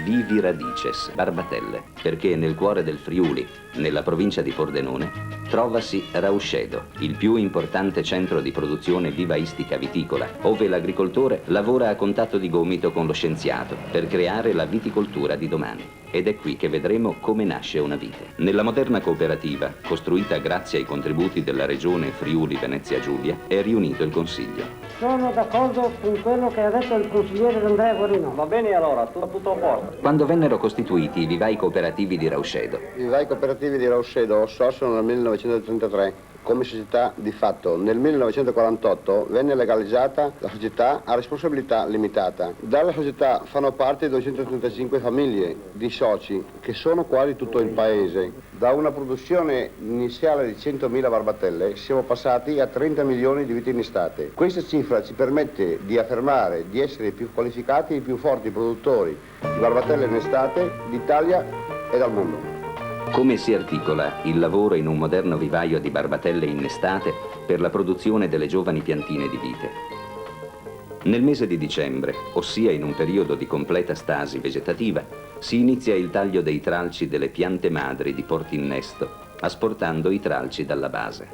Vivi Radices, Barbatelle, perché nel cuore del Friuli, nella provincia di Pordenone, trovasi Rauscedo, il più importante centro di produzione vivaistica viticola, ove l'agricoltore lavora a contatto di gomito con lo scienziato per creare la viticoltura di domani. Ed è qui che vedremo come nasce una vite. Nella moderna cooperativa, costruita grazie ai contributi della regione Friuli Venezia Giulia, è riunito il Consiglio. Sono d'accordo con quello che ha detto il consigliere Andrea Guarino. Va bene allora, tutto a posto. Quando vennero costituiti i vivai cooperativi di Rauscedo? I vivai cooperativi di Rauscedo sorgono nel 1933 come società di fatto. Nel 1948 venne legalizzata la società a responsabilità limitata. Dalla società fanno parte 235 famiglie di soci, che sono quasi tutto il paese. Da una produzione iniziale di 100.000 barbatelle siamo passati a 30 milioni di vite innestate. Questa cifra ci permette di affermare di essere i più qualificati e i più forti produttori di barbatelle innestate d'Italia e dal mondo. Come si articola il lavoro in un moderno vivaio di barbatelle innestate per la produzione delle giovani piantine di vite? Nel mese di dicembre, ossia in un periodo di completa stasi vegetativa, si inizia il taglio dei tralci delle piante madri di portinnesto, asportando i tralci dalla base.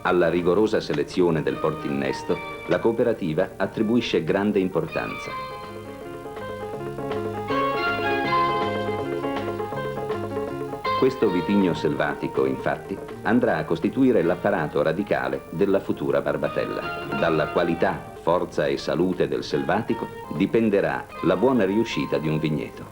Alla rigorosa selezione del portinnesto, la cooperativa attribuisce grande importanza. Questo vitigno selvatico, infatti, andrà a costituire l'apparato radicale della futura barbatella. Dalla qualità, forza e salute del selvatico dipenderà la buona riuscita di un vigneto.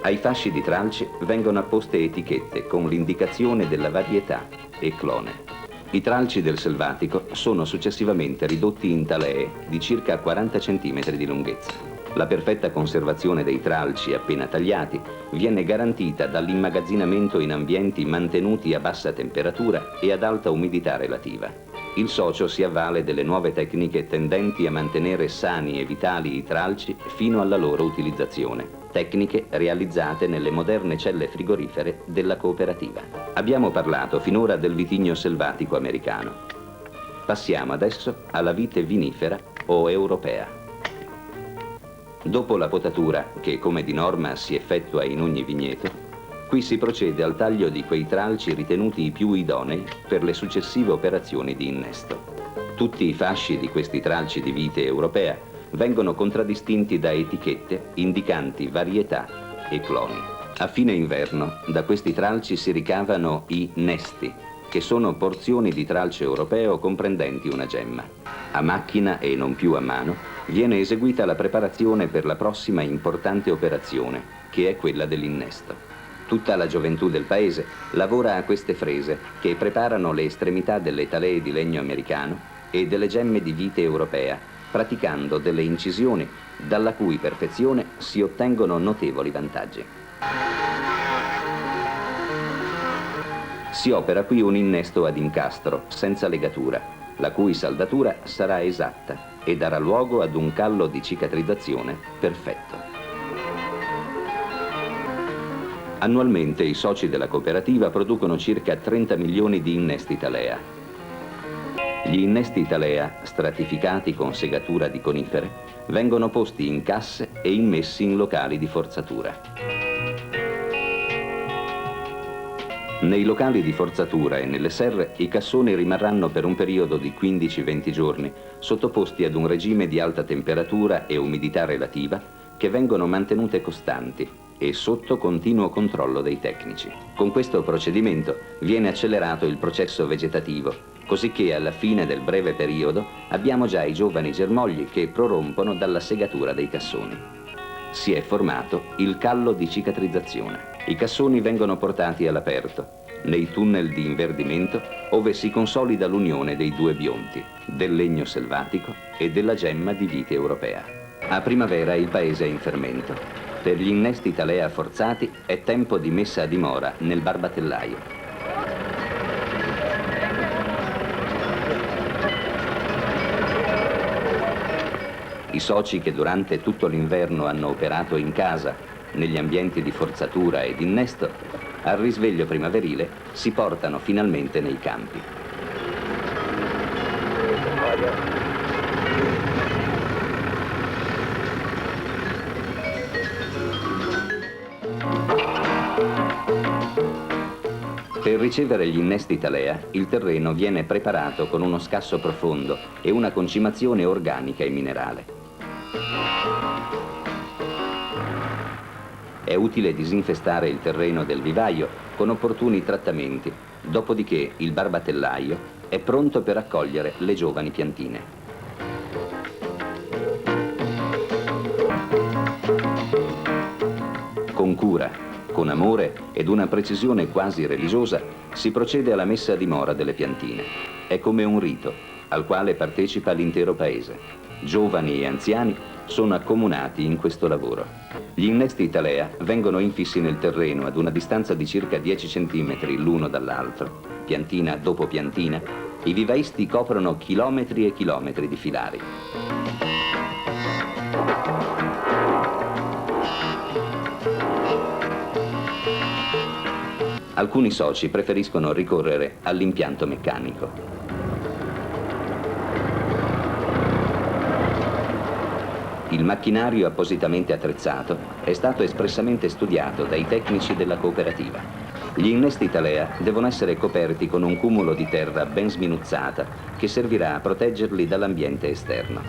Ai fasci di tralci vengono apposte etichette con l'indicazione della varietà e clone. I tralci del selvatico sono successivamente ridotti in talee di circa 40 cm di lunghezza. La perfetta conservazione dei tralci appena tagliati viene garantita dall'immagazzinamento in ambienti mantenuti a bassa temperatura e ad alta umidità relativa. Il socio si avvale delle nuove tecniche tendenti a mantenere sani e vitali i tralci fino alla loro utilizzazione, tecniche realizzate nelle moderne celle frigorifere della cooperativa. Abbiamo parlato finora del vitigno selvatico americano. Passiamo adesso alla vite vinifera o europea. Dopo la potatura, che come di norma si effettua in ogni vigneto, qui si procede al taglio di quei tralci ritenuti i più idonei per le successive operazioni di innesto. Tutti i fasci di questi tralci di vite europea vengono contraddistinti da etichette indicanti varietà e cloni. A fine inverno, da questi tralci si ricavano i nesti, che sono porzioni di tralce europeo comprendenti una gemma. A macchina e non più a mano viene eseguita la preparazione per la prossima importante operazione, che è quella dell'innesto. Tutta la gioventù del paese lavora a queste frese che preparano le estremità delle talee di legno americano e delle gemme di vite europea, praticando delle incisioni dalla cui perfezione si ottengono notevoli vantaggi. Si opera qui un innesto ad incastro, senza legatura, la cui saldatura sarà esatta e darà luogo ad un callo di cicatrizzazione perfetto. Annualmente i soci della cooperativa producono circa 30 milioni di innesti talea. Gli innesti talea, stratificati con segatura di conifere, vengono posti in casse e immessi in locali di forzatura. Nei locali di forzatura e nelle serre i cassoni rimarranno per un periodo di 15-20 giorni sottoposti ad un regime di alta temperatura e umidità relativa che vengono mantenute costanti e sotto continuo controllo dei tecnici. Con questo procedimento viene accelerato il processo vegetativo, così che alla fine del breve periodo abbiamo già i giovani germogli che prorompono dalla segatura dei cassoni. Si è formato il callo di cicatrizzazione. I cassoni vengono portati all'aperto, nei tunnel di inverdimento, ove si consolida l'unione dei due bionti, del legno selvatico e della gemma di vite europea. A primavera il paese è in fermento. Per gli innesti talea forzati è tempo di messa a dimora nel barbatellaio. I soci che durante tutto l'inverno hanno operato in casa, negli ambienti di forzatura ed innesto, al risveglio primaverile si portano finalmente nei campi. Per ricevere gli innesti talea, il terreno viene preparato con uno scasso profondo e una concimazione organica e minerale. È utile disinfestare il terreno del vivaio con opportuni trattamenti, dopodiché il barbatellaio è pronto per accogliere le giovani piantine. Con cura, con amore ed una precisione quasi religiosa si procede alla messa a dimora delle piantine. È come un rito al quale partecipa l'intero paese. Giovani e anziani sono accomunati in questo lavoro. Gli innesti talea vengono infissi nel terreno ad una distanza di circa 10 cm l'uno dall'altro. Piantina dopo piantina, i vivaisti coprono chilometri e chilometri di filari. Alcuni soci preferiscono ricorrere all'impianto meccanico. Il macchinario appositamente attrezzato è stato espressamente studiato dai tecnici della cooperativa. Gli innesti talea devono essere coperti con un cumulo di terra ben sminuzzata che servirà a proteggerli dall'ambiente esterno.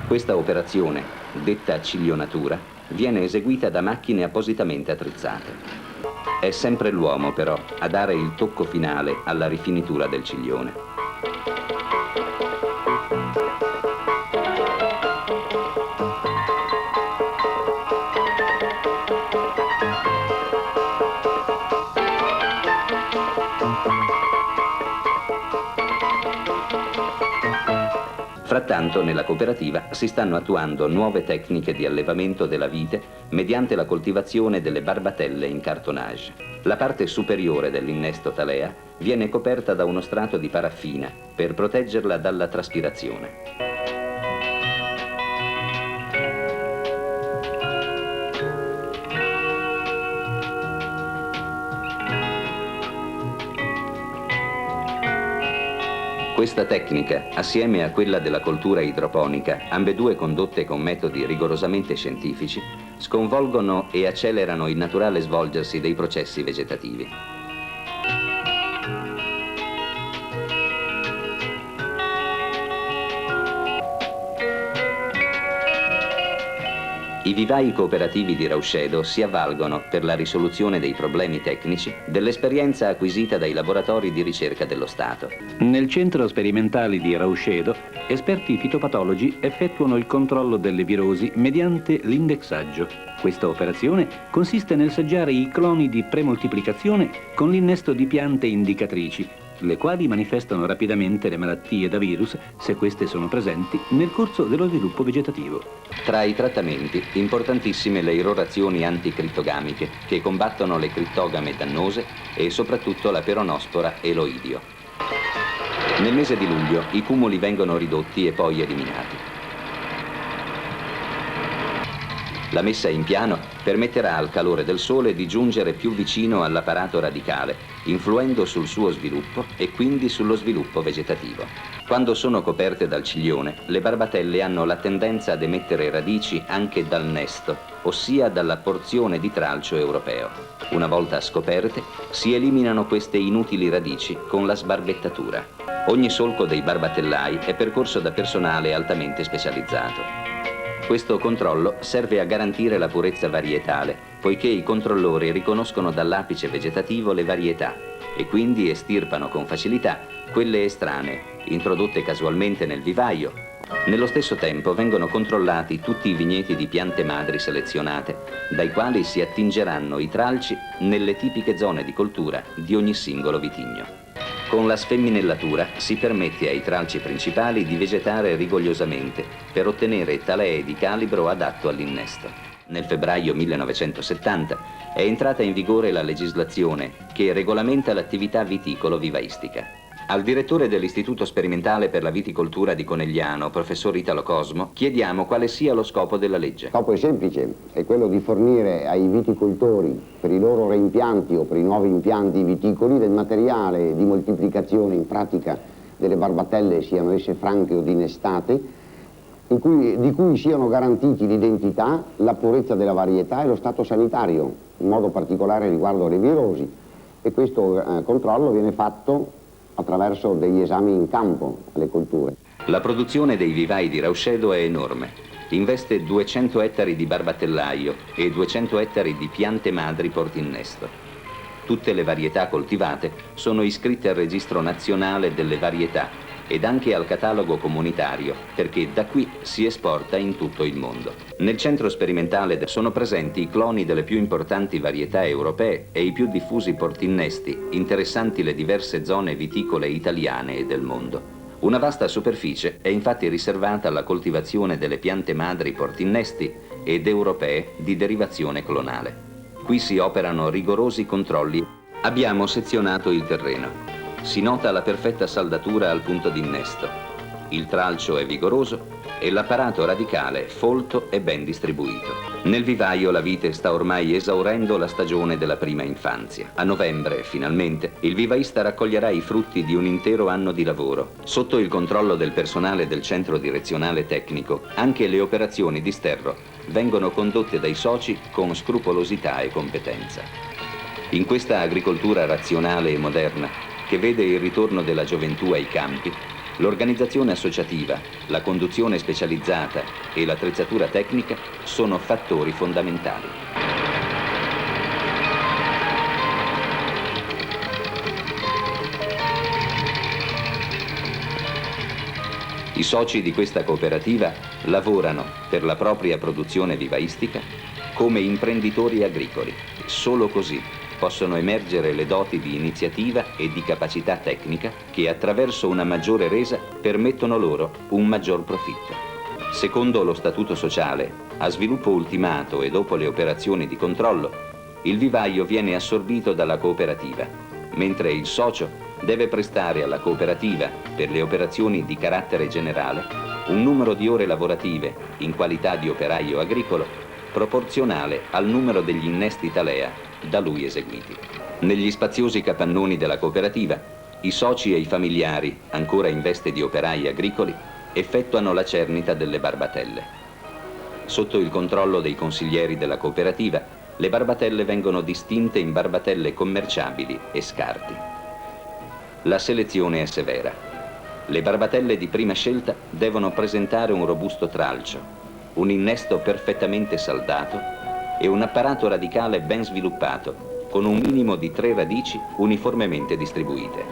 Questa operazione, detta ciglionatura, viene eseguita da macchine appositamente attrezzate. È sempre l'uomo, però, a dare il tocco finale alla rifinitura del ciglione. Frattanto, nella cooperativa si stanno attuando nuove tecniche di allevamento della vite mediante la coltivazione delle barbatelle in cartonnage. La parte superiore dell'innesto talea viene coperta da uno strato di paraffina per proteggerla dalla traspirazione. Questa tecnica, assieme a quella della coltura idroponica, ambedue condotte con metodi rigorosamente scientifici, sconvolgono e accelerano il naturale svolgersi dei processi vegetativi. I vivai cooperativi di Rauscedo si avvalgono, per la risoluzione dei problemi tecnici, dell'esperienza acquisita dai laboratori di ricerca dello Stato. Nel centro sperimentale di Rauscedo, esperti fitopatologi effettuano il controllo delle virosi mediante l'indexaggio. Questa operazione consiste nel saggiare i cloni di premoltiplicazione con l'innesto di piante indicatrici, le quali manifestano rapidamente le malattie da virus, se queste sono presenti, nel corso dello sviluppo vegetativo. Tra i trattamenti, importantissime le irrorazioni anticritogamiche, che combattono le crittogame dannose e soprattutto la peronospora e l'oidio. Nel mese di luglio i cumuli vengono ridotti e poi eliminati. La messa in piano permetterà al calore del sole di giungere più vicino all'apparato radicale, influendo sul suo sviluppo e quindi sullo sviluppo vegetativo. Quando sono coperte dal ciglione, le barbatelle hanno la tendenza ad emettere radici anche dal nesto, ossia dalla porzione di tralcio europeo. Una volta scoperte, si eliminano queste inutili radici con la sbarbettatura. Ogni solco dei barbatellai è percorso da personale altamente specializzato. Questo controllo serve a garantire la purezza varietale, poiché i controllori riconoscono dall'apice vegetativo le varietà e quindi estirpano con facilità quelle estranee, introdotte casualmente nel vivaio. Nello stesso tempo vengono controllati tutti i vigneti di piante madri selezionate, dai quali si attingeranno i tralci nelle tipiche zone di coltura di ogni singolo vitigno. Con la sfemminellatura si permette ai tralci principali di vegetare rigogliosamente per ottenere talee di calibro adatto all'innesto. Nel febbraio 1970 è entrata in vigore la legislazione che regolamenta l'attività viticolo-vivaistica. Al direttore dell'Istituto Sperimentale per la Viticoltura di Conegliano, professor Italo Cosmo, chiediamo quale sia lo scopo della legge. Il scopo è semplice, è quello di fornire ai viticoltori, per i loro reimpianti o per i nuovi impianti viticoli, del materiale di moltiplicazione in pratica delle barbatelle, siano esse franche o dinestate, di cui siano garantiti l'identità, la purezza della varietà e lo stato sanitario, in modo particolare riguardo alle virosi, e questo controllo viene fatto attraverso degli esami in campo alle colture. La produzione dei vivai di Rauscedo è enorme. Investe 200 ettari di barbatellaio e 200 ettari di piante madri portinnesto. Tutte le varietà coltivate sono iscritte al registro nazionale delle varietà ed anche al catalogo comunitario, perché da qui si esporta in tutto il mondo. Nel centro sperimentale sono presenti i cloni delle più importanti varietà europee e i più diffusi portinnesti, interessanti le diverse zone viticole italiane e del mondo. Una vasta superficie è infatti riservata alla coltivazione delle piante madri portinnesti ed europee di derivazione clonale. Qui si operano rigorosi controlli. Abbiamo sezionato il terreno. Si nota la perfetta saldatura al punto d'innesto. Il tralcio è vigoroso e l'apparato radicale folto e ben distribuito. Nel vivaio la vite sta ormai esaurendo la stagione della prima infanzia. A novembre, finalmente, il vivaista raccoglierà i frutti di un intero anno di lavoro. Sotto il controllo del personale del centro direzionale tecnico, anche le operazioni di sterro vengono condotte dai soci con scrupolosità e competenza. In questa agricoltura razionale e moderna, che vede il ritorno della gioventù ai campi, l'organizzazione associativa, la conduzione specializzata e l'attrezzatura tecnica sono fattori fondamentali. I soci di questa cooperativa lavorano per la propria produzione vivaistica come imprenditori agricoli. Solo così possono emergere le doti di iniziativa e di capacità tecnica che attraverso una maggiore resa permettono loro un maggior profitto. Secondo lo statuto sociale, a sviluppo ultimato e dopo le operazioni di controllo, il vivaio viene assorbito dalla cooperativa, mentre il socio deve prestare alla cooperativa, per le operazioni di carattere generale, un numero di ore lavorative in qualità di operaio agricolo proporzionale al numero degli innesti talea da lui eseguiti. Negli spaziosi capannoni della cooperativa, i soci e i familiari, ancora in veste di operai agricoli, effettuano la cernita delle barbatelle. Sotto il controllo dei consiglieri della cooperativa, le barbatelle vengono distinte in barbatelle commerciabili e scarti. La selezione è severa. Le barbatelle di prima scelta devono presentare un robusto tralcio, un innesto perfettamente saldato e un apparato radicale ben sviluppato, con un minimo di 3 radici uniformemente distribuite.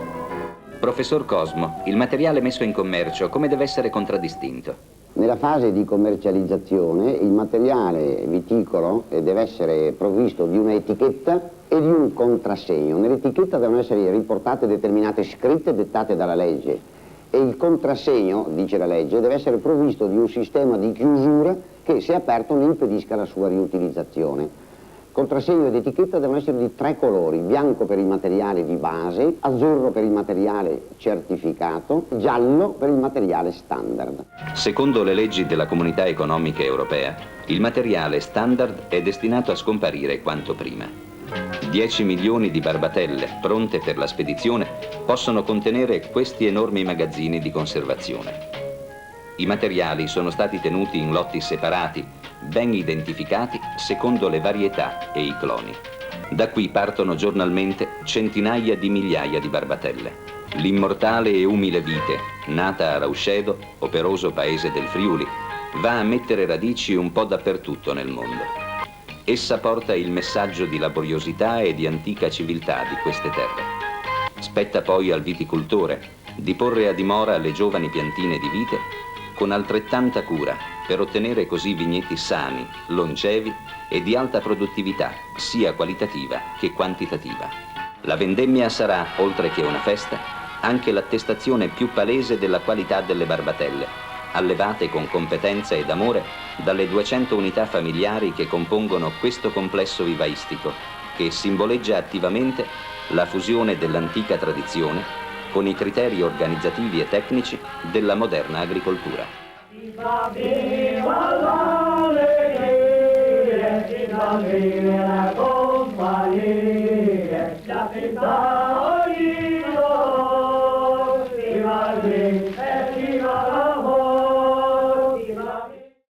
Professor Cosmo, il materiale messo in commercio come deve essere contraddistinto? Nella fase di commercializzazione il materiale viticolo deve essere provvisto di un'etichetta e di un contrassegno. Nell'etichetta devono essere riportate determinate scritte dettate dalla legge e il contrassegno, dice la legge, deve essere provvisto di un sistema di chiusura che, se aperto, ne impedisca la sua riutilizzazione. Contrassegno ed etichetta devono essere di 3 colori: bianco per il materiale di base, azzurro per il materiale certificato, giallo per il materiale standard. Secondo le leggi della Comunità Economica Europea, il materiale standard è destinato a scomparire quanto prima. 10 milioni di barbatelle pronte per la spedizione possono contenere questi enormi magazzini di conservazione. I materiali sono stati tenuti in lotti separati, ben identificati secondo le varietà e i cloni. Da qui partono giornalmente centinaia di migliaia di barbatelle. L'immortale e umile vite, nata a Rauscedo, operoso paese del Friuli, va a mettere radici un po' dappertutto nel mondo. Essa porta il messaggio di laboriosità e di antica civiltà di queste terre. Spetta poi al viticoltore di porre a dimora le giovani piantine di vite con altrettanta cura per ottenere così vigneti sani, longevi e di alta produttività, sia qualitativa che quantitativa. La vendemmia sarà, oltre che una festa, anche l'attestazione più palese della qualità delle barbatelle, allevate con competenza ed amore dalle 200 unità familiari che compongono questo complesso vivaistico, che simboleggia attivamente la fusione dell'antica tradizione con i criteri organizzativi e tecnici della moderna agricoltura. Viva, viva l'allegria, viva la compagnia, la